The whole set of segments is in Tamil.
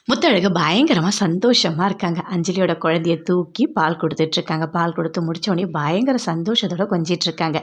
முத்தழகு பயங்கரமா சந்தோஷமா இருக்காங்க. அஞ்சலியோட குழந்தைய தூக்கி பால் குடுத்துட்ருக்காங்க. பால் குடுத்து முடிச்சோனே பயங்கர சந்தோஷத்தோட கொஞ்சிட்ருக்காங்க.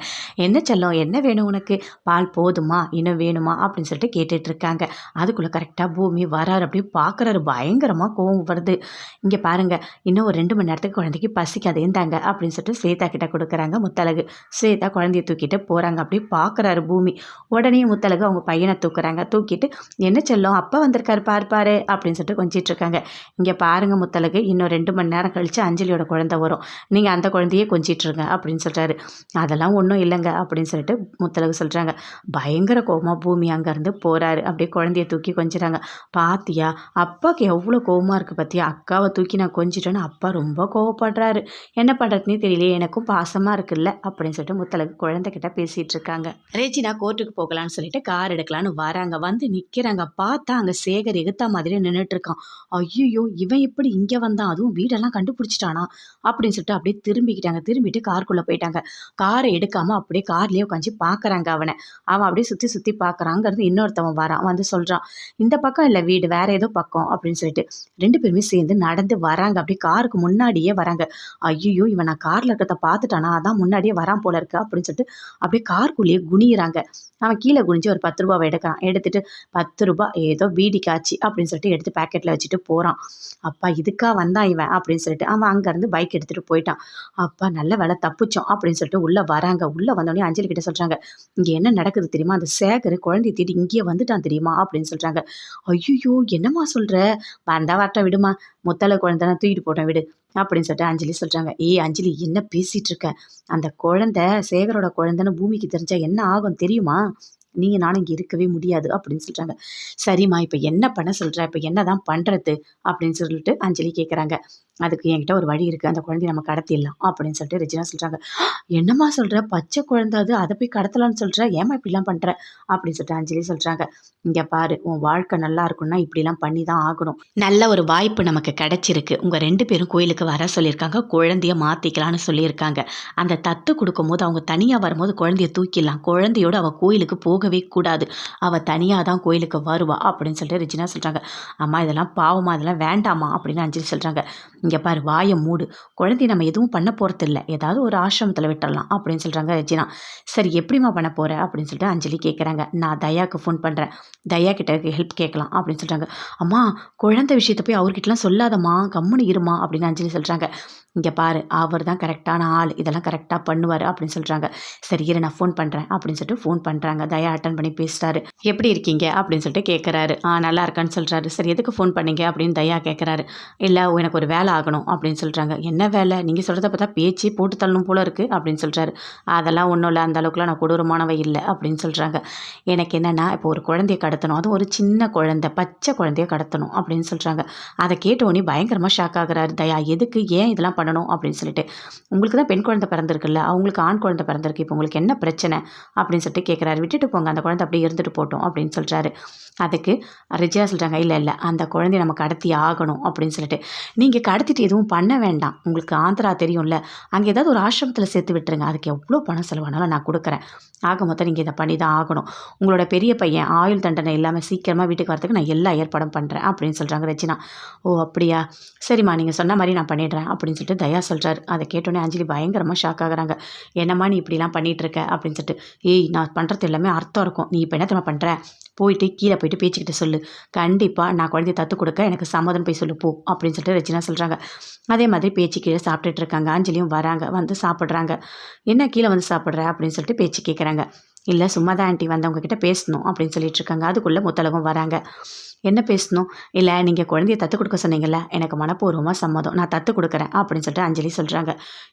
"என்ன செல்லம், என்ன வேணும் உனக்கு? பால் போதுமா? இன்னும் வேணுமா?" அப்படின்னு சொல்லிட்டு கேட்டுட்ருக்காங்க. அதுக்குள்ள கரெக்ட்டா பூமி வராரு. அப்படியே பார்க்குறாரு. பயங்கரமா கோவம் வருது. "இங்க பாருங்க, இன்னும் ஒரு 2 மணி நேரத்துக்கு குழந்தைக்கு பசிக்காது. இந்தாங்க" அப்படின்னு சொல்லிட்டு ஸ்வேதா கிட்ட குடுக்குறாங்க முத்தழகு. ஸ்வேதா குழந்தைய தூக்கிட்டு போறாங்க. அப்படியே பார்க்குறாரு பூமி. உடனே முத்தழகு அவங்க பையன தூக்குறாங்க. தூக்கிட்டு, "என்ன செல்லம், அப்பா வந்திருக்காரு பாரு பாரு" அப்படின்னு சொல்லிட்டு கொஞ்சிட்டு இருக்காங்க. "இங்கே பாருங்க முத்தழகு, இன்னும் 2 மணி நேரம் கழிச்சு அஞ்சலியோட குழந்தை வரும். நீங்கள் அந்த குழந்தையே கொஞ்சிட்டுருங்க" அப்படின்னு சொல்கிறாரு. "அதெல்லாம் ஒன்றும் இல்லைங்க" அப்படின்னு சொல்லிட்டு முத்தழகு சொல்கிறாங்க. பயங்கர கோவமா பூமி அங்கேருந்து போகிறாரு. அப்படியே குழந்தைய தூக்கி கொஞ்சிறாங்க. "பாத்தியா, அப்பாவுக்கு எவ்வளோ கோவமாக இருக்குது பார்த்தியா? அக்காவை தூக்கி நான் கொஞ்சிட்டேன்னு அப்பா ரொம்ப கோவப்படுறாரு. என்ன பண்ணுறதுனே தெரியலையே, எனக்கும் பாசமாக இருக்குல்ல" அப்படின்னு சொல்லிட்டு முத்தழகு குழந்தைகிட்ட பேசிகிட்டு இருக்காங்க. ரெஜினா கோர்ட்டுக்கு போகலான்னு சொல்லிட்டு கார் எடுக்கலான்னு வராங்க. வந்து நிற்கிறாங்க. பார்த்தா அங்கே சேகர் எகுத்தா மாதிரி நின்றுட்டு இருக்கான். ஐயோ, இவன் எப்படி இங்கே வந்தான்? அதுவும் வீடெல்லாம் கண்டுபிடிச்சிட்டானா அப்படின்னு சொல்லிட்டு அப்படியே திரும்பிக்கிட்டாங்க. திரும்பிட்டு காருக்குள்ளே போயிட்டாங்க. காரை எடுக்காமல் அப்படியே கார்லேயே உட்காந்து பார்க்குறாங்க அவனை. அவன் அப்படியே சுற்றி சுற்றி பார்க்குறாங்கிறது. இன்னொருத்தவன் வரான். வந்து சொல்கிறான், "இந்த பக்கம் இல்லை வீடு, வேற ஏதோ பக்கம்" அப்படின்னு சொல்லிட்டு 2 பேருமே சேர்ந்து நடந்து வராங்க. அப்படியே காருக்கு முன்னாடியே வராங்க. ஐயோ, இவன் நான் காரில் இருக்கிறத பார்த்துட்டானா, அதான் முன்னாடியே வரான் போல இருக்கு அப்படின்னு சொல்லிட்டு அப்படியே காருக்குள்ளேயே குனியிறாங்க. அவன் கீழே குனிஞ்சு ஒரு 10 ரூபாவை எடுக்கிறான். எடுத்துட்டு, "10 ரூபாய் ஏதோ பீடிக்கு ஆச்சு" அப்படின்னு சொல்லிட்டு எடுத்து பாக்கெட்டில் வச்சுட்டு போகிறான். அப்பா இதுக்கா வந்தான் இவன் அப்படின்னு சொல்லிட்டு அவன் அங்கேருந்து பைக் எடுத்துகிட்டு போயிட்டான். அப்பா நல்ல வேலை தப்பிச்சோம் அப்படின்னு சொல்லிட்டு உள்ளே வராங்க. உள்ளே வந்தோடனே அஞ்சலி கிட்ட சொல்கிறாங்க, "இங்கே என்ன நடக்குது தெரியுமா? அந்த சேகர் குழந்தைய தேடி இங்கேயே வந்துட்டான் தெரியுமா?" அப்படின்னு சொல்கிறாங்க. "ஐயோ, என்னம்மா சொல்கிற? வந்தா வரட்டும் விடுமா, முத்தழகு குழந்தை தானே, தூக்கிட்டு போட்டோம் விடு" அப்படின்னு சொல்லிட்டு அஞ்சலி சொல்கிறாங்க. "ஏய் அஞ்சலி, என்ன பேசிகிட்டு இருக்க? அந்த குழந்தை சேகரோட குழந்தைன்னு பூமிக்கு தெரிஞ்சா என்ன ஆகும் தெரியுமா? நீங்க நானும் இங்கே இருக்கவே முடியாது" அப்படின்னு சொல்கிறாங்க. "சரிம்மா, இப்போ என்ன பண்ண சொல்கிற? இப்போ என்ன தான் பண்ணுறது?" அப்படின்னு சொல்லிட்டு அஞ்சலி கேட்குறாங்க. "அதுக்கு என்கிட்ட ஒரு வழி இருக்குது. அந்த குழந்தைய நம்ம கடத்திடலாம்" அப்படின்னு சொல்லிட்டு ரெஜினா சொல்கிறாங்க. "என்னம்மா சொல்கிற? பச்சை குழந்தை அது, அதை போய் கடத்தலான்னு சொல்கிற? ஏம்மா இப்படிலாம் பண்ணுற?" அப்படின்னு சொல்லிட்டு அஞ்சலி சொல்கிறாங்க. "இங்கே பாரு, உன் வாழ்க்கை நல்லா இருக்கும்னா இப்படிலாம் பண்ணி தான் ஆகணும். நல்ல ஒரு வாய்ப்பு நமக்கு கிடைச்சிருக்கு. உங்கள் 2 பேரும் கோயிலுக்கு வர சொல்லியிருக்காங்க. குழந்தைய மாற்றிக்கலான்னு சொல்லியிருக்காங்க. அந்த தத்து கொடுக்கும்போது அவங்க தனியாக வரும்போது குழந்தைய தூக்கிடலாம். குழந்தையோடு அவள் கோயிலுக்கு போகவே கூடாது. அவள் தனியாக தான் கோயிலுக்கு வருவா" அப்படின்னு சொல்லிட்டு ரெஜினா சொல்கிறாங்க. "அம்மா இதெல்லாம் பாவமா, இதெல்லாம் வேண்டாமா" அப்படின்னு அஞ்சலி சொல்கிறாங்க. "இங்கே பாரு, வாயை மூடு. குழந்தைய நம்ம எதுவும் பண்ண போகிறதில்ல. ஏதாவது ஒரு ஆசிரமத்தில் விட்டுறலாம்" அப்படின்னு சொல்கிறாங்க ரெஜினா. "சரி, எப்படிம்மா பண்ண போகிற?" அப்படின்னு சொல்லிட்டு அஞ்சலி கேட்குறாங்க. "நான் தயாவுக்கு ஃபோன் பண்ணுறேன். தயா கிட்ட ஹெல்ப் கேட்கலாம்" அப்படின்னு சொல்கிறாங்க. "அம்மா, குழந்தை விஷயத்தை போய் அவர்கிட்டலாம் சொல்லாதம்மா, கம்முன்னு இருமா" அப்படின்னு அஞ்சலி சொல்கிறாங்க. "இங்கே பாரு, அவர் தான் கரெக்டான ஆள். இதெல்லாம் கரெக்டாக பண்ணுவார்" அப்படின்னு சொல்கிறாங்க. "சரி இரு, நான் ஃபோன் பண்ணுறேன்" அப்படின்னு சொல்லிட்டு ஃபோன் பண்ணுறாங்க. தயா அட்டன் பண்ணி பேசுகிறாரு. "எப்படி இருக்கீங்க?" அப்படின்னு சொல்லிட்டு கேட்குறாரு. நல்லா இருக்கான்னு சொல்கிறாரு. "சரி, எதுக்கு ஃபோன் பண்ணீங்க?" அப்படின்னு தயா கேட்குறாரு. "இல்லை, எனக்கு ஒரு வேலை ஆகணும்" அப்படின்னு சொல்கிறாங்க. "என்ன வேலை? நீங்கள் சொல்கிறத பார்த்தா பேச்சே போட்டு தள்ளணும் போல இருக்குது" அப்படின்னு சொல்கிறாரு. "அதெல்லாம் ஒன்றும் இல்லை, அந்த அளவுக்குலாம் நான் கொடூரமானவ இல்லை" அப்படின்னு சொல்கிறாங்க. "எனக்கு என்னென்னா, இப்போ ஒரு குழந்தைய கடத்தணும். அதுவும் ஒரு சின்ன குழந்தை, பச்சை குழந்தைய கடத்தணும்" அப்படின்னு சொல்கிறாங்க. அதை கேட்டோடனே பயங்கரமாக ஷாக் ஆகுறாரு தயா. "எதுக்கு, ஏன் இதெல்லாம் பண்ணணும்?" அப்படின்னு சொல்லிட்டு. "உங்களுக்கு தான் பெண் குழந்தை பிறந்திருக்குல்ல, அவங்களுக்கு ஆண் குழந்தை பிறந்திருக்கு. இப்போ உங்களுக்கு என்ன பிரச்சனை?" அப்படின்னு சொல்லிட்டு கேட்குறாரு. "விட்டுட்டு போங்க, அந்த குழந்தை அப்படியே இருந்துட்டு போட்டோம்" அப்படின்னு சொல்கிறாரு. அதுக்கு ரெஜினா சொல்கிறாங்க, "இல்லை இல்லை, அந்த குழந்தைய நம்ம கடத்தி ஆகணும்" அப்படின்னு சொல்லிட்டு. "நீங்கள் கடத்திட்டு எதுவும் பண்ண வேண்டாம். உங்களுக்கு ஆந்திரா தெரியும்ல, அங்கே ஏதாவது ஒரு ஆசிரமத்தில் சேர்த்து விட்டுருங்க. அதுக்கு எவ்வளோ பணம் செலவானாலும் நான் கொடுக்குறேன். ஆக மொத்தம் நீங்கள் இதை பண்ணி தான் ஆகணும். உங்களோட பெரிய பையன் ஆயுள் தண்டனை இல்லாமல் சீக்கிரமாக வீட்டுக்கு வரதுக்கு நான் எல்லா ஏற்பாடும் பண்ணுறேன்" அப்படின்னு சொல்கிறாங்க ரெஜினா. "ஓ அப்படியா, சரிம்மா, நீங்கள் சொன்ன மாதிரி நான் பண்ணிடுறேன்" அப்படின்னு சொல்லிட்டு தயா சொல்கிறாரு. அதை கேட்டோன்னே அஞ்சலி பயங்கரமாக ஷாக் ஆகுறாங்க. "என்னம்மா நீ இப்படிலாம் பண்ணிகிட்டு இருக்க?" அப்படின்னு சொல்லிட்டு. "ஏய், நான் பண்ணுறது எல்லாமே அர்த்தம் இருக்கும். நீ இப்போ என்ன தெரியுமா பண்ணுற? போயிட்டு கீழே போயிட்டு பேச்சுக்கிட்ட சொல்லு. கண்டிப்பாக நான் குழந்தைய தத்து கொடுக்க எனக்கு சம்மதம் போய் சொல்லு போ" அப்படின்னு சொல்லிட்டு ரெஜினா சொல்கிறாங்க. அதே மாதிரி பேச்சு கீழே சாப்பிட்டுட்டு இருக்காங்க. அஞ்சலியும் வராங்க, வந்து சாப்பிட்றாங்க. "என்ன கீழே வந்து சாப்பிட்ற?" அப்படின்னு சொல்லிட்டு பேச்சு கேட்குறாங்க. "இல்லை, சும்மா தான் ஆண்டி, வந்தவங்க கிட்ட பேசணும்" அப்படின்னு சொல்லிட்டு இருக்காங்க. அதுக்குள்ளே முத்தழகும் வராங்க. "என்ன பேசணும்?" "இல்லை, நீங்கள் குழந்தைய தத்து கொடுக்க சொன்னீங்கல்ல, எனக்கு மனப்பூர்வமாக சம்மதம். நான் தத்து கொடுக்குறேன்" அப்படின்னு சொல்லிட்டு அஞ்சலி சொல்கிறாங்க.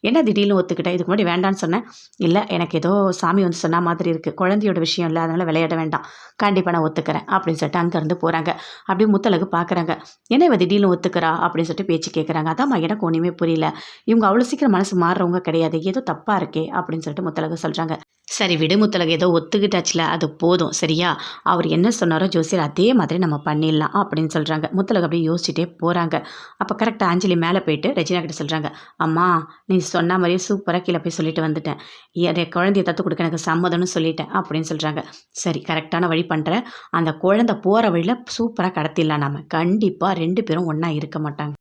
"என்ன திடீர்னு ஒத்துக்கிட்டேன்? இதுக்கு முன்னாடி வேண்டான்னு சொன்னேன்." "இல்லை, எனக்கு ஏதோ சாமி வந்து சொன்ன மாதிரி இருக்குது. குழந்தையோட விஷயம் இல்லை, அதனால் விளையாட வேண்டாம். கண்டிப்பாக நான் ஒத்துக்கிறேன்" அப்படின்னு சொல்லிட்டு அங்கேருந்து போகிறாங்க. அப்படியே முத்தழகு பார்க்குறாங்க. "என்ன இவ திடீர்னு ஒத்துக்கிறா?" அப்படின்னு சொல்லிட்டு பேச்சு கேட்குறாங்க. "அதாம்மா, எனக்கு ஒன்றுமே புரியல. இவங்க அவ்வளோ சீக்கிரம் மனசு மாறுறவங்க கிடையாது. ஏதோ தப்பாக இருக்கே" அப்படின்னு சொல்லிட்டு முத்தழகு சொல்கிறாங்க. சரி விடு முத்தழகு ஏதோ ஒத்துக்கிட்டாச்சுல அது போதும் சரியா? அவர் என்ன சொன்னாரோ ஜோசியர் அதே மாதிரி நம்ம பண்ணிடலாம் அப்படின்னு சொல்கிறாங்க. முத்தழகு அப்படியே யோசிச்சுட்டே போகிறாங்க. அப்போ கரெக்டாக அஞ்சலி மேலே போயிட்டு ரெஜினா கிட்ட சொல்கிறாங்க, அம்மா நீ சொன்ன மாதிரியே சூப்பராக கீழே போய் சொல்லிட்டு வந்துட்டேன். என் குழந்தைய தத்து கொடுக்க எனக்கு சம்மதம்னு சொல்லிட்டேன் அப்படின்னு சொல்கிறாங்க. சரி கரெக்டான வழி பண்ணுறேன். அந்த குழந்தை போகிற வழியில் சூப்பராக கடத்திடலாம் நாம. கண்டிப்பாக 2 பேரும் ஒன்றா இருக்க மாட்டாங்க.